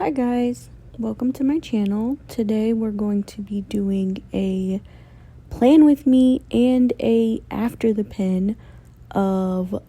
Hi guys, welcome to my channel. Today we're going to be doing a plan with me and a after the pen of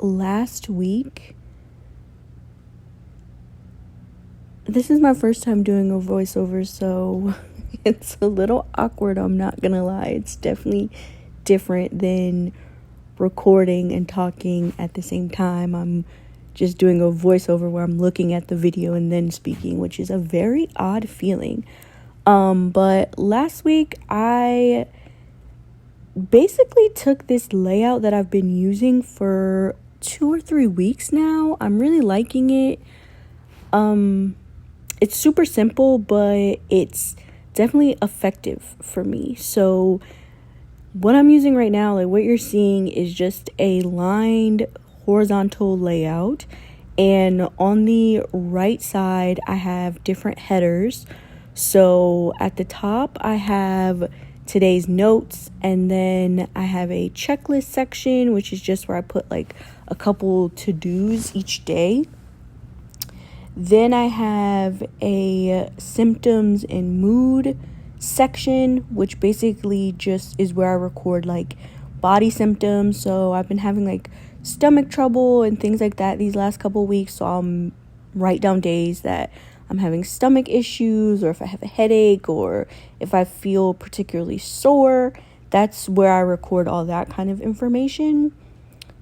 last week. This is my first time doing a voiceover, so it's a little awkward, I'm not gonna lie. It's definitely different than recording and talking at the same time. I'm just doing a voiceover where I'm looking at the video and then speaking, which is a very odd feeling. But last week I basically took this layout that I've been using for 2 or 3 weeks now. I'm really liking it. It's super simple, but it's definitely effective for me. So what I'm using right now, like what you're seeing, is just a lined horizontal layout, and on the right side I have different headers. So at the top I have today's notes, and then I have a checklist section, which is just where I put like a couple to-dos each day. Then I have a symptoms and mood section, which basically just is where I record like body symptoms. So I've been having like stomach trouble and things like that these last couple weeks, so I'll write down days that I'm having stomach issues, or if I have a headache, or if I feel particularly sore. That's where I record all that kind of information.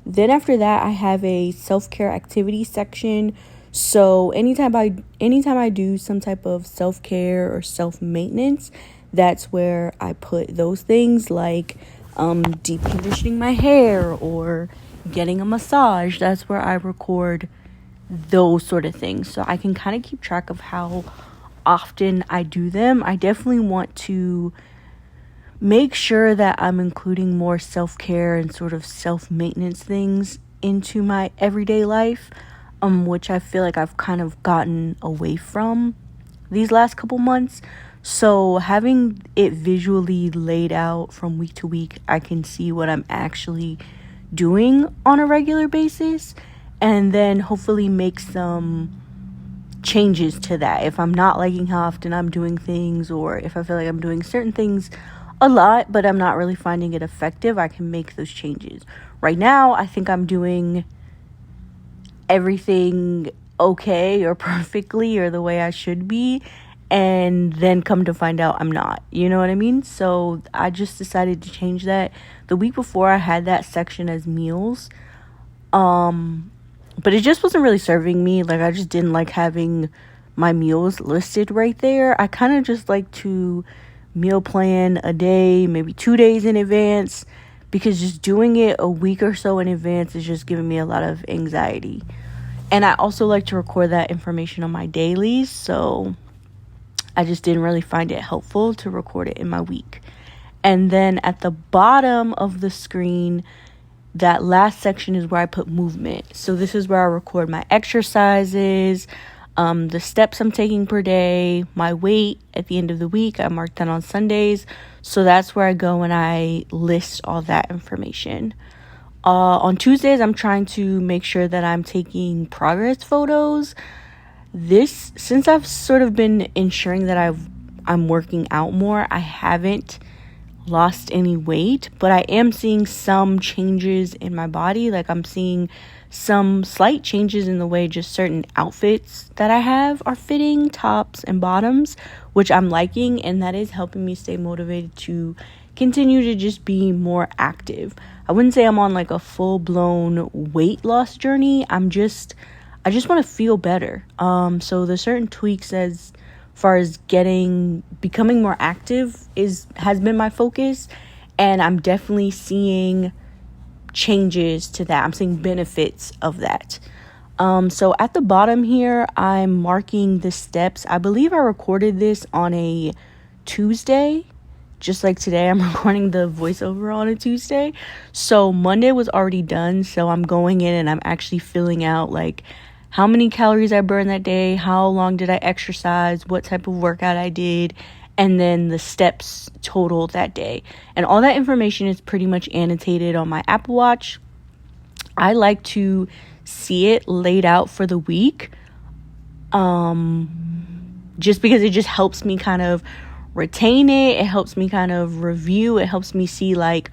Then after that I have a self-care activity section. So anytime I do some type of self-care or self-maintenance, that's where I put those things, like deep conditioning my hair or getting a massage. That's where I record those sort of things, so I can kind of keep track of how often I do them. I definitely want to make sure that I'm including more self-care and sort of self-maintenance things into my everyday life, which I feel like I've kind of gotten away from these last couple months. So having it visually laid out from week to week, I can see what I'm actually doing on a regular basis, and then hopefully make some changes to that. If I'm not liking how often I'm doing things, or if I feel like I'm doing certain things a lot but I'm not really finding it effective, I can make those changes. Right now I think I'm doing everything okay or perfectly or the way I should be, and then come to find out I'm not, you know what I mean? So I just decided to change that. The week before I had that section as meals, but it just wasn't really serving me. Like, I just didn't like having my meals listed right there. I kind of just like to meal plan a day, maybe 2 days in advance, because just doing it a week or so in advance is just giving me a lot of anxiety. And I also like to record that information on my dailies, so I just didn't really find it helpful to record it in my week. And then at the bottom of the screen, that last section is where I put movement. So this is where I record my exercises, the steps I'm taking per day, my weight at the end of the week. I mark that on Sundays. So that's where I go and I list all that information. On Tuesdays, I'm trying to make sure that I'm taking progress photos. Since I've sort of been ensuring that I'm working out more, I haven't lost any weight, but I am seeing some changes in my body. Like, I'm seeing some slight changes in the way just certain outfits that I have are fitting, tops and bottoms, which I'm liking, and that is helping me stay motivated to continue to just be more active. I wouldn't say I'm on like a full-blown weight loss journey. I just want to feel better. So the certain tweaks as far as becoming more active has been my focus, and I'm definitely seeing changes to that. I'm seeing benefits of that. So at the bottom here, I'm marking the steps. I believe I recorded this on a Tuesday. Just like today, I'm recording the voiceover on a Tuesday. So Monday was already done. So I'm going in and I'm actually filling out like how many calories I burned that day, how long did I exercise, what type of workout I did, and then the steps total that day. And all that information is pretty much annotated on my Apple Watch. I like to see it laid out for the week just because it just helps me kind of retain it. It helps me kind of review. It helps me see like,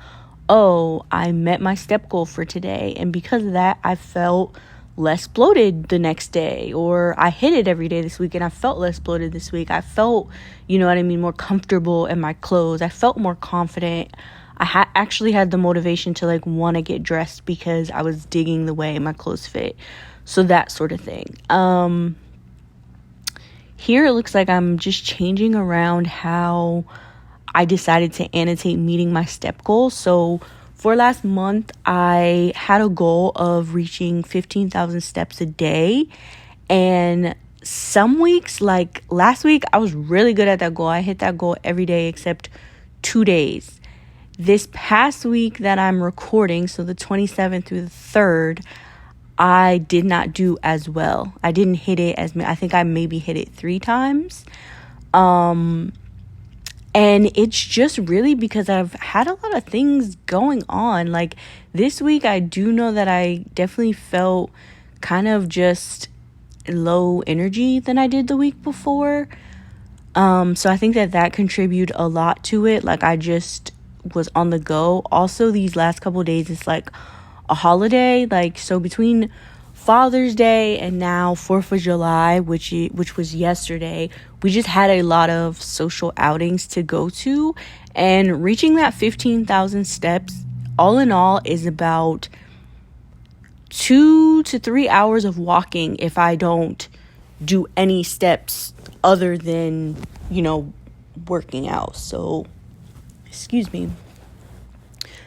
oh, I met my step goal for today. And because of that, I felt less bloated the next day, or I hit it every day this week and I felt less bloated this week. I felt, you know what I mean, more comfortable in my clothes. I felt more confident. I actually had the motivation to like want to get dressed because I was digging the way my clothes fit. So that sort of thing. Here it looks like I'm just changing around how I decided to annotate meeting my step goal. So for last month, I had a goal of reaching 15,000 steps a day. And some weeks, like last week, I was really good at that goal. I hit that goal every day except 2 days. This past week that I'm recording, so the 27th through the 3rd, I did not do as well. I didn't hit it I think I maybe hit it 3 times. And it's just really because I've had a lot of things going on. Like this week, I do know that I definitely felt kind of just low energy than I did the week before. So I think that contributed a lot to it. Like I just was on the go. Also, these last couple of days, it's like a holiday. Like, so between Father's Day and now 4th of July, which was yesterday, we just had a lot of social outings to go to, and reaching that 15,000 steps all in all is about 2 to 3 hours of walking if I don't do any steps other than, you know, working out. So excuse me.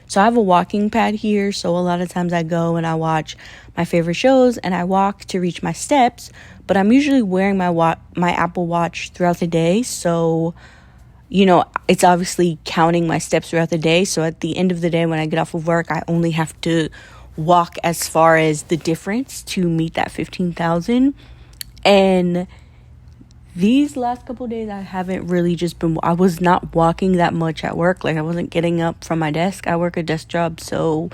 So I have a walking pad here, so a lot of times I go and I watch my favorite shows and I walk to reach my steps, but I'm usually wearing my Apple Watch throughout the day, so, you know, it's obviously counting my steps throughout the day. So at the end of the day when I get off of work, I only have to walk as far as the difference to meet that 15,000. And these last couple of days, I haven't really I was not walking that much at work. Like I wasn't getting up from my desk. I work a desk job, so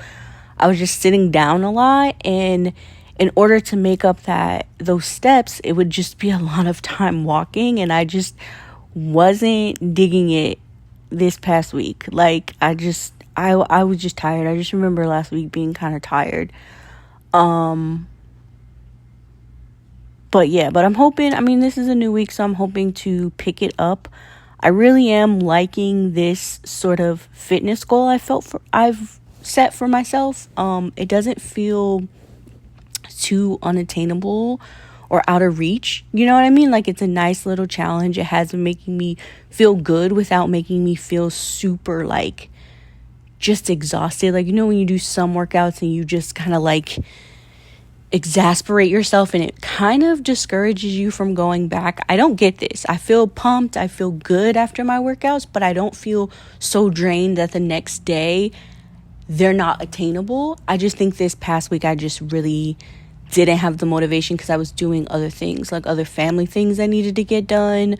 I was just sitting down a lot. And in order to make up those steps, it would just be a lot of time walking. And I just wasn't digging it this past week. Like I was just tired. I just remember last week being kind of tired. But I'm hoping, I mean, this is a new week, so I'm hoping to pick it up. I really am liking this sort of fitness goal I've set for myself. It doesn't feel too unattainable or out of reach. You know what I mean? Like it's a nice little challenge. It has been making me feel good without making me feel super like just exhausted. Like, you know, when you do some workouts and you just kind of like exasperate yourself and it kind of discourages you from going back. I don't get this. I feel pumped. I feel good after my workouts, but I don't feel so drained that the next day they're not attainable. I just think this past week I just really didn't have the motivation because I was doing other things, like other family things I needed to get done.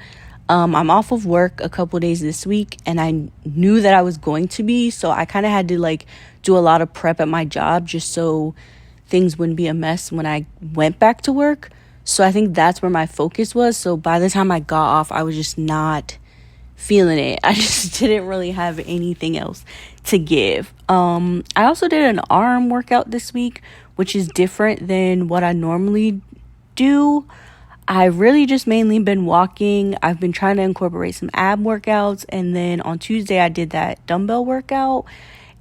I'm off of work a couple days this week and I knew that I was going to be, so I kind of had to like do a lot of prep at my job just so things wouldn't be a mess when I went back to work. So I think that's where my focus was. So by the time I got off, I was just not feeling it. I just didn't really have anything else to give. I also did an arm workout this week, which is different than what I normally do. I've really just mainly been walking. I've been trying to incorporate some ab workouts. And then on Tuesday, I did that dumbbell workout.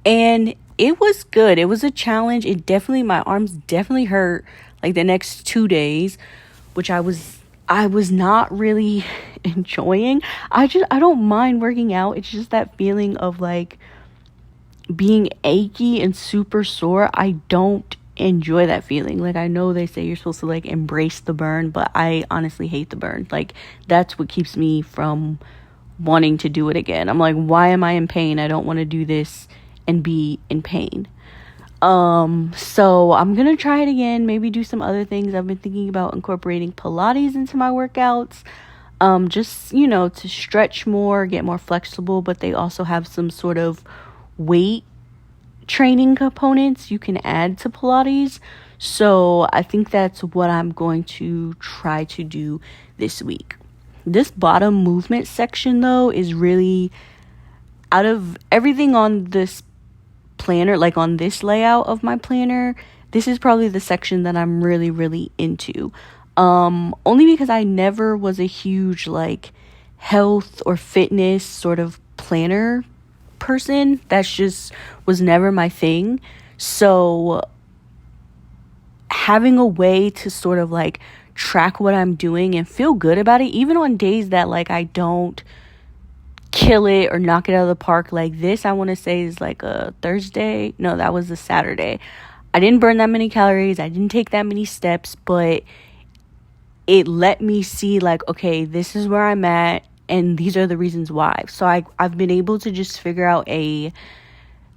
And it was good. It was a challenge. My arms definitely hurt like the next 2 days, which I was not really enjoying. I don't mind working out. It's just that feeling of like being achy and super sore. I don't enjoy that feeling. Like I know they say you're supposed to like embrace the burn, but I honestly hate the burn. Like that's what keeps me from wanting to do it again. I'm like, why am I in pain? I don't want to do this and be in pain. So I'm gonna try it again, maybe do some other things. I've been thinking about incorporating Pilates into my workouts, just, you know, to stretch more, get more flexible, but they also have some sort of weight training components you can add to Pilates. So I think that's what I'm going to try to do this week. This bottom movement section, though, is really, out of everything on this planner, like on this layout of my planner, this is probably the section that I'm really, really into. Only because I never was a huge like health or fitness sort of planner person. That's just was never my thing. So having a way to sort of like track what I'm doing and feel good about it, even on days that like I don't kill it or knock it out of the park, like this, I want to say is like a Thursday. No, that was a Saturday. I didn't burn that many calories. I didn't take that many steps, but it let me see like, okay, this is where I'm at and these are the reasons why. So I've been able to just figure out a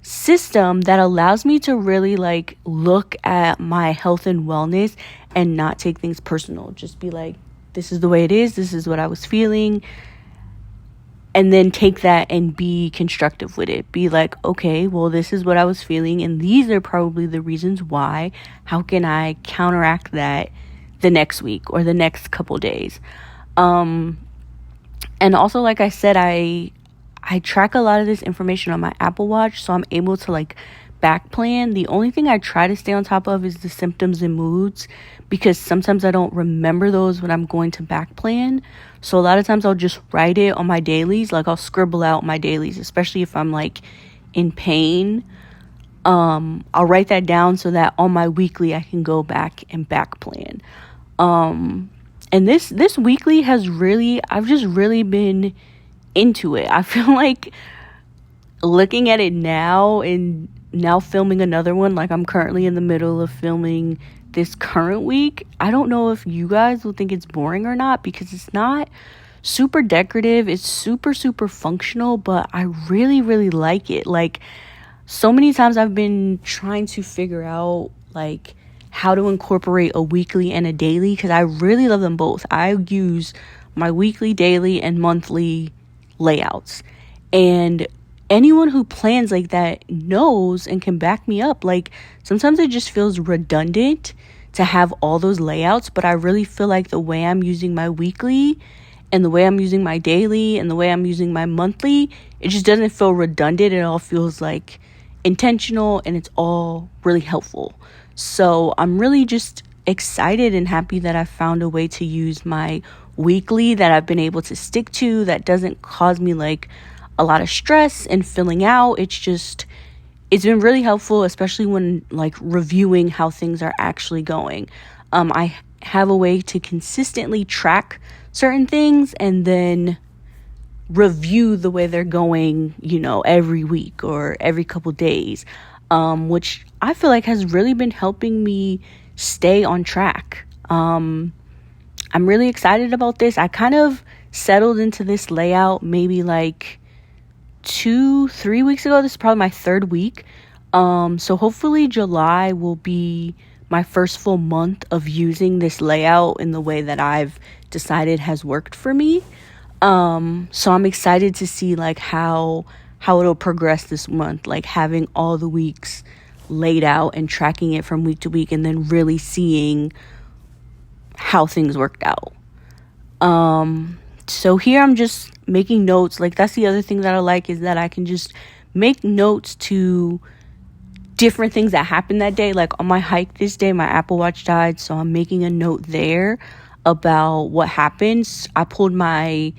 system that allows me to really like look at my health and wellness and not take things personal. Just be like, this is the way it is. This is what I was feeling. And then take that and be constructive with it. Be like, okay, well, this is what I was feeling and these are probably the reasons why. How can I counteract that the next week or the next couple days? And also, like I said, I track a lot of this information on my Apple Watch, so I'm able to like back plan. The only thing I try to stay on top of is the symptoms and moods, because sometimes I don't remember those when I'm going to back plan. So a lot of times I'll just write it on my dailies. Like I'll scribble out my dailies, especially if I'm like in pain. I'll write that down so that on my weekly I can go back and back plan. And this weekly has really, I've just really been into it. I feel like looking at it now and now filming another one, like I'm currently in the middle of filming this current week. I don't know if you guys will think it's boring or not, because it's not super decorative. It's super, super functional, but I really, really like it. Like so many times I've been trying to figure out like how to incorporate a weekly and a daily, because I really love them both. I use my weekly, daily, and monthly layouts, and anyone who plans like that knows and can back me up. Like sometimes it just feels redundant to have all those layouts, but I really feel like the way I'm using my weekly and the way I'm using my daily and the way I'm using my monthly, it just doesn't feel redundant. It all feels like intentional and it's all really helpful. So I'm really just excited and happy that I found a way to use my weekly that I've been able to stick to, that doesn't cause me like a lot of stress and filling out. It's been really helpful, especially when like reviewing how things are actually going. I have a way to consistently track certain things and then review the way they're going, every week or every couple days, which I feel like has really been helping me stay on track. I'm really excited about this. I kind of settled into this layout maybe like 2-3 weeks ago. This is probably my third week. So hopefully July will be my first full month of using this layout in the way that I've decided has worked for me. So I'm excited to see like how it'll progress this month, like having all the weeks laid out and tracking it from week to week and then really seeing how things worked out. So here I'm just making notes. Like that's the other thing that I like, is that I can just make notes to different things that happened that day. Like on my hike this day, my Apple Watch died, so I'm making a note there about what happens. I pulled my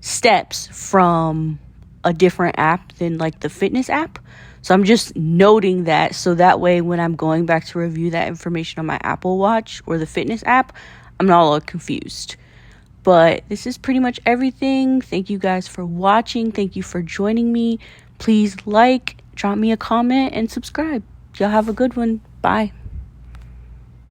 steps from a different app than like the fitness app, so I'm just noting that, so that way when I'm going back to review that information on my Apple Watch or the fitness app, I'm not all confused. But this is pretty much everything. Thank you guys for watching. Thank you for joining me. Please like, drop me a comment, and subscribe. Y'all have a good one. Bye.